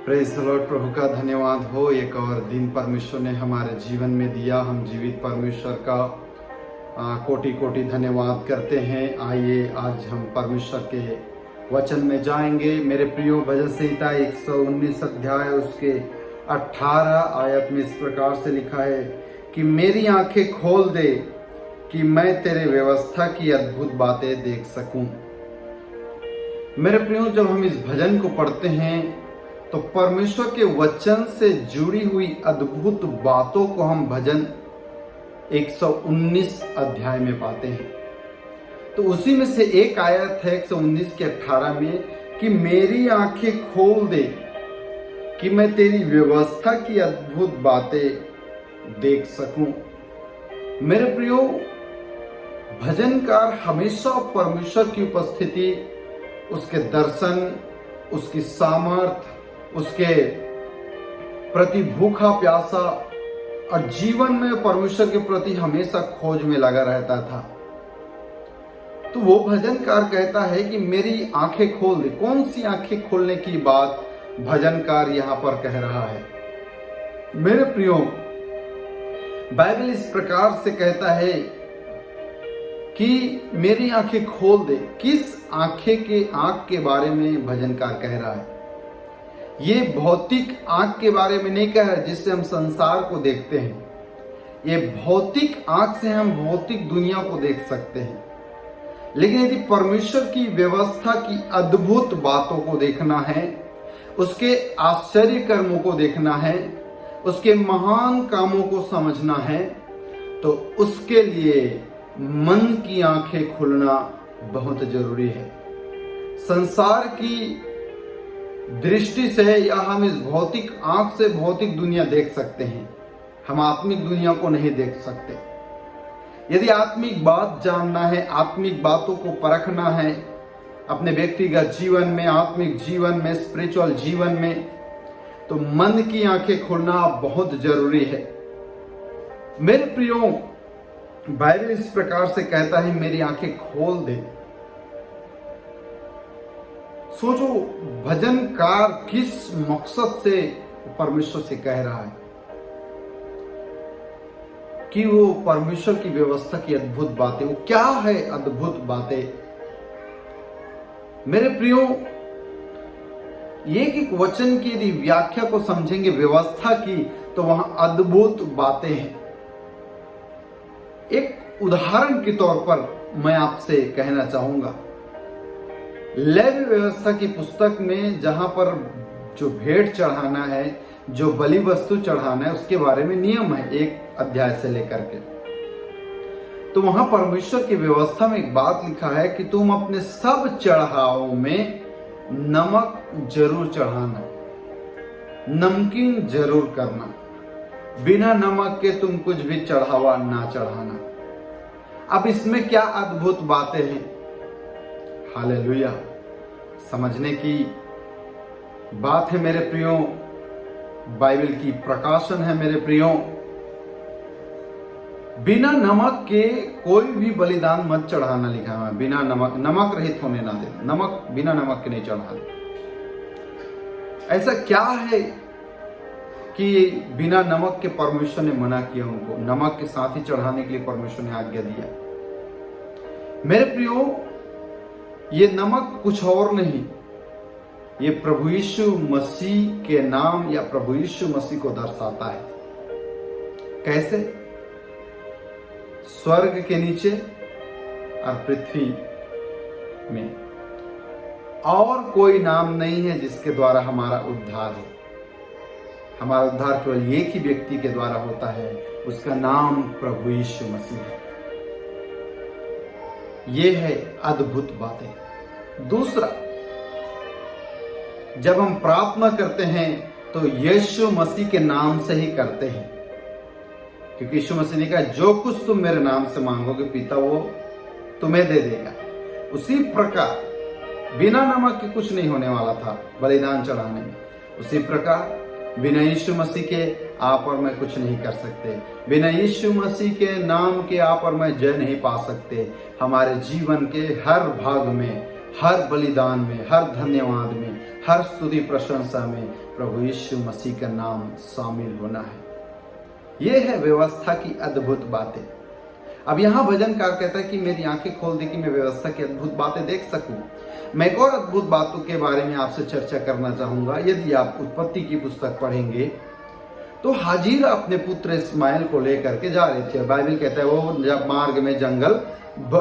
Praise the Lord. प्रभु का धन्यवाद हो। एक और दिन परमेश्वर ने हमारे जीवन में दिया। हम जीवित परमेश्वर का कोटि कोटि धन्यवाद करते हैं। आइए आज हम परमेश्वर के वचन में जाएंगे। मेरे प्रियो, भजन संहिता 119 अध्याय उसके 18 आयत में इस प्रकार से लिखा है कि मेरी आंखें खोल दे कि मैं तेरे व्यवस्था की अद्भुत बातें देख सकूं। मेरे प्रियो, जब हम इस भजन को पढ़ते हैं तो परमेश्वर के वचन से जुड़ी हुई अद्भुत बातों को हम भजन 119 अध्याय में पाते हैं। तो उसी में से एक आयत है 119 के 18 में कि मेरी आंखें खोल दे कि मैं तेरी व्यवस्था की अद्भुत बातें देख सकूं। मेरे प्रियो, भजनकार हमेशा परमेश्वर की उपस्थिति, उसके दर्शन, उसकी सामर्थ, उसके प्रति भूखा प्यासा और जीवन में परमेश्वर के प्रति हमेशा खोज में लगा रहता था। तो वो भजनकार कहता है कि मेरी आंखें खोल दे। कौन सी आंखें खोलने की बात भजनकार यहां पर कह रहा है? मेरे प्रियो, बाइबल इस प्रकार से कहता है कि मेरी आंखें खोल दे। किस आंख के बारे में भजनकार कह रहा है? ये भौतिक आंख के बारे में नहीं कह रहा जिससे हम संसार को देखते हैं। ये भौतिक आंख से हम भौतिक दुनिया को देख सकते हैं। लेकिन यदि परमेश्वर की व्यवस्था की अद्भुत बातों को देखना है, उसके आश्चर्य कर्मों को देखना है, उसके महान कामों को समझना है, तो उसके लिए मन की आंखें खुलना बहुत जरूरी है। संसार की दृष्टि से या हम इस भौतिक आंख से भौतिक दुनिया देख सकते हैं, हम आत्मिक दुनिया को नहीं देख सकते। यदि आत्मिक बात जानना है, आत्मिक बातों को परखना है अपने व्यक्तिगत जीवन में, आत्मिक जीवन में, स्पिरिचुअल जीवन में, तो मन की आंखें खोलना बहुत जरूरी है। मेरे प्रियो, बाइबल इस प्रकार से कहता है मेरी आंखें खोल दे। सोचो, भजनकार किस मकसद से परमेश्वर से कह रहा है कि वो परमेश्वर की व्यवस्था की अद्भुत बातें, वो क्या है अद्भुत बातें? मेरे प्रियो, एक वचन की यदि व्याख्या को समझेंगे व्यवस्था की, तो वहां अद्भुत बातें हैं। एक उदाहरण के तौर पर मैं आपसे कहना चाहूंगा, लेवी व्यवस्था की पुस्तक में जहां पर जो भेंट चढ़ाना है, जो बलि वस्तु चढ़ाना है, उसके बारे में नियम है, एक अध्याय से लेकर के। तो वहां परमेश्वर की व्यवस्था में एक बात लिखा है कि तुम अपने सब चढ़ावों में नमक जरूर चढ़ाना, नमकीन जरूर करना, बिना नमक के तुम कुछ भी चढ़ावा ना चढ़ाना। अब इसमें क्या अद्भुत बातें हैं? हालेलुया! समझने की बात है मेरे प्रियो, बाइबल की प्रकाशन है मेरे प्रियो। बिना नमक के कोई भी बलिदान मत चढ़ाना लिखा है। बिना नमक रहित होने ना दे, नमक बिना नमक के नहीं चढ़ाना। ऐसा क्या है कि बिना नमक के परमेश्वर ने मना किया? उनको नमक के साथ ही चढ़ाने के लिए परमेश्वर ने आज्ञा दिया। मेरे प्रियो, ये नमक कुछ और नहीं, ये प्रभु यीशु मसीह के नाम या प्रभु यीशु मसीह को दर्शाता है। कैसे? स्वर्ग के नीचे और पृथ्वी में और कोई नाम नहीं है जिसके द्वारा हमारा उद्धार हो। हमारा उद्धार केवल एक ही व्यक्ति के द्वारा होता है, उसका नाम प्रभु यीशु मसीह है। ये है अद्भुत बातें। दूसरा, जब हम प्रार्थना करते हैं तो यीशु मसीह के नाम से ही करते हैं, क्योंकि यीशु मसीह ने कहा जो कुछ तुम मेरे नाम से मांगोगे पिता वो तुम्हें दे देगा। उसी प्रकार बिना नमक के कुछ नहीं होने वाला था बलिदान चढ़ाने में। उसी प्रकार बिना यीशु मसीह के आप और मैं कुछ नहीं कर सकते। बिना यीशु मसीह के नाम के आप और मैं जय नहीं पा सकते। हमारे जीवन के हर भाग में, हर बलिदान में, हर धन्यवाद में, हर स्तुति प्रशंसा में प्रभु यीशु मसीह का नाम शामिल होना है। ये है व्यवस्था की अद्भुत बातें। अब यहाँ भजनकार कहता है कि मेरी आंखें खोल दे कि मैं व्यवस्था की अद्भुत बातें देख सकूं। मैं एक और अद्भुत बातों के बारे में आपसे चर्चा करना चाहूंगा। यदि आप उत्पत्ति की पुस्तक पढ़ेंगे तो हाजिरा अपने पुत्र इस्माइल को लेकर के जा रहे थे। बाइबल कहता है वो जब मार्ग में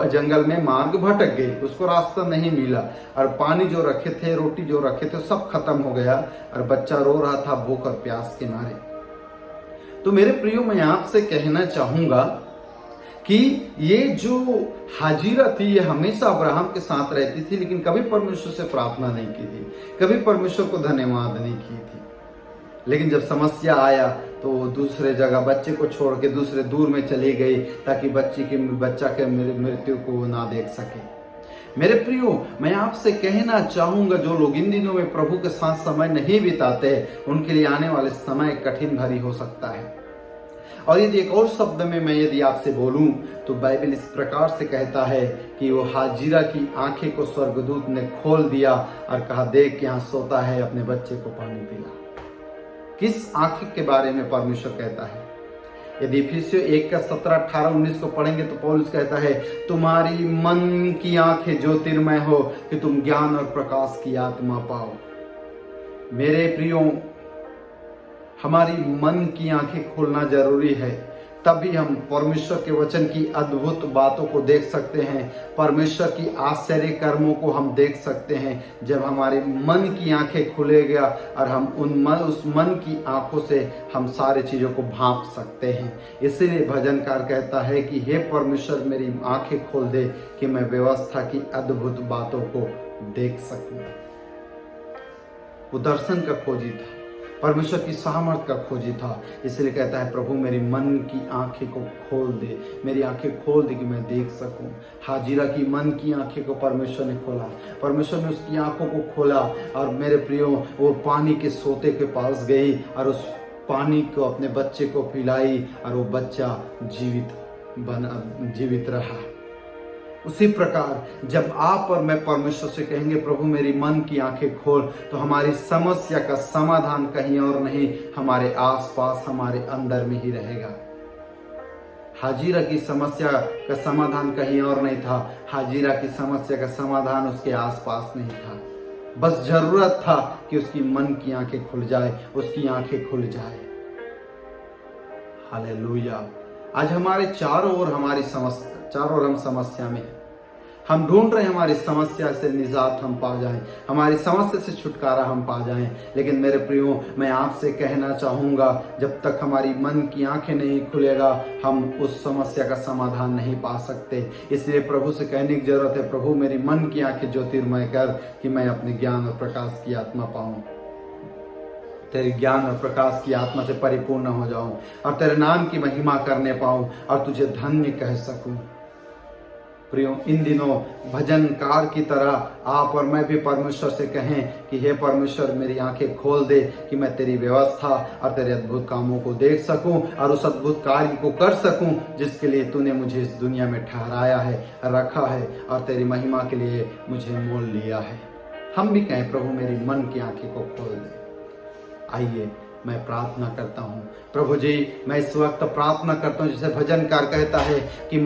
जंगल में मार्ग भटक गई, उसको रास्ता नहीं मिला और पानी जो रखे थे, रोटी जो रखे थे, सब खत्म हो गया और बच्चा रो रहा था भूख और प्यास के मारे। तो मेरे प्रियो, मैं आपसे कहना चाहूंगा कि ये जो हाजिरा थी ये हमेशा अब्राहम के साथ रहती थी, लेकिन कभी परमेश्वर से प्रार्थना नहीं की थी, कभी परमेश्वर को धन्यवाद नहीं की थी। लेकिन जब समस्या आया तो वो दूसरे जगह बच्चे को छोड़ के दूसरे दूर में चली गई ताकि बच्चा के मृत्यु को ना देख सके। मेरे प्रियो, मैं आपसे कहना चाहूंगा जो लोग इन दिनों में प्रभु के साथ समय नहीं बिताते उनके लिए आने वाले समय कठिन भारी हो सकता है। और यदि एक और शब्द में मैं यदि आपसे बोलूं तो बाइबल इस प्रकार से कहता है कि वो हाजिरा की आंखें को स्वर्गदूत ने खोल दिया और कहा, देख यहाँ सोता है, अपने बच्चे को पानी पिला। किस आंखें के बारे में परमेश्वर कहता है? यदि इफिसियों 1 का 17, 18, 19 को पढ़ेंगे तो पौलुस कहता है, तुम्हारी मन की आंखें ज्योतिर्मय हो कि तुम ज्ञान और प्रकाश की आत्मा पाओ। मेरे प्रियो, हमारी मन की आंखें खोलना जरूरी है, तभी हम परमेश्वर के वचन की अद्भुत बातों को देख सकते हैं, परमेश्वर की आश्चर्य कर्मों को हम देख सकते हैं। जब हमारे मन की आंखें खुलेगा और हम उस मन की आंखों से हम सारी चीजों को भांप सकते हैं। इसीलिए भजनकार कहता है कि हे परमेश्वर, मेरी आंखें खोल दे कि मैं व्यवस्था की अद्भुत बातों को देख सकूं। वो दर्शन का खोजी था, परमेश्वर की सामर्थ का खोजी था, इसलिए कहता है, प्रभु मेरी मन की आंखें को खोल दे, मेरी आंखें खोल दे कि मैं देख सकूं। हाजिरा की मन की आंखें को परमेश्वर ने खोला, परमेश्वर ने उसकी आंखों को खोला और मेरे प्रियो, वो पानी के सोते के पास गई और उस पानी को अपने बच्चे को पिलाई और वो बच्चा जीवित रहा। उसी प्रकार जब आप और मैं परमेश्वर से कहेंगे, प्रभु मेरी मन की आंखें खोल, तो हमारी समस्या का समाधान कहीं और नहीं, हमारे आसपास, हमारे अंदर में ही रहेगा। हाजिरा की समस्या का समाधान कहीं और नहीं था, हाजिरा की समस्या का समाधान उसके आसपास नहीं था। बस जरूरत था कि उसकी मन की आंखें खुल जाए, उसकी आंखें खुल जाए। हालेलुया। आज हमारे चारों ओर हम समस्या में हैं। हम ढूंढ रहे हैं हमारी समस्या से निजात हम पा जाएं, हमारी समस्या से छुटकारा हम पा जाएं। लेकिन मेरे प्रियो, मैं आपसे कहना चाहूंगा, जब तक हमारी मन की आंखें नहीं खुलेगा हम उस समस्या का समाधान नहीं पा सकते। इसलिए प्रभु से कहने की जरूरत है, प्रभु मेरी मन की आंखें ज्योतिर्मय कर कि मैं अपने ज्ञान और प्रकाश की आत्मा पाऊं, तेरे ज्ञान और प्रकाश की आत्मा से परिपूर्ण हो जाऊं और तेरे नाम की महिमा करने पाऊं और तुझे धन्य कह सकूं। प्रियो, इन दिनों भजनकार की तरह आप और मैं भी परमेश्वर से कहें कि हे परमेश्वर, मेरी आंखें खोल दे कि मैं तेरी व्यवस्था और तेरे अद्भुत कामों को देख सकूं और उस अद्भुत कार्य को कर सकूं जिसके लिए तूने मुझे इस दुनिया में ठहराया है, रखा है और तेरी महिमा के लिए मुझे मोल लिया है। हम भी कहें, प्रभु मेरी मन की आंखें को खोल दे। आइए मैं प्रार्थना करता हूँ। प्रभु जी, मैं इस वक्त प्रार्थना करता हूँ, जैसे भजनकार कहता है कि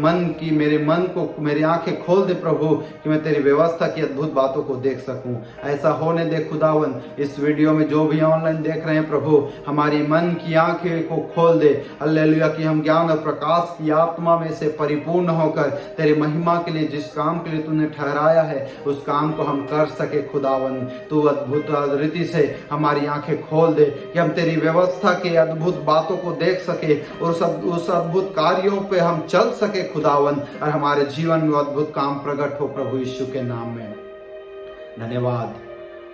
मेरे मन को मेरी आंखें खोल दे प्रभु कि मैं तेरी व्यवस्था की अद्भुत बातों को देख सकूं। ऐसा होने दे खुदावन। इस वीडियो में जो भी ऑनलाइन देख रहे हैं प्रभु, हमारी मन की आंखें को खोल दे। हालेलुया, कि हम ज्ञान और प्रकाश की आत्मा में से परिपूर्ण होकर तेरी महिमा के लिए, जिस काम के लिए तूने ठहराया है, उस काम को हम कर सके खुदावन। तू अद्भुत रीति से हमारी आंखें खोल दे कि हम तेरी व्यवस्था के अद्भुत बातों को देख सके और उस अद्भुत कार्यों पे हम चल सके खुदावन, और हमारे जीवन में अद्भुत काम प्रकट हो प्रभु यीशु के नाम में। धन्यवाद,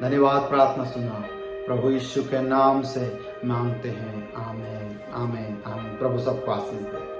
धन्यवाद। प्रार्थना सुना प्रभु यीशु के नाम से मांगते हैं। आमीन, आमीन, आमीन। प्रभु सबको आशीष दे।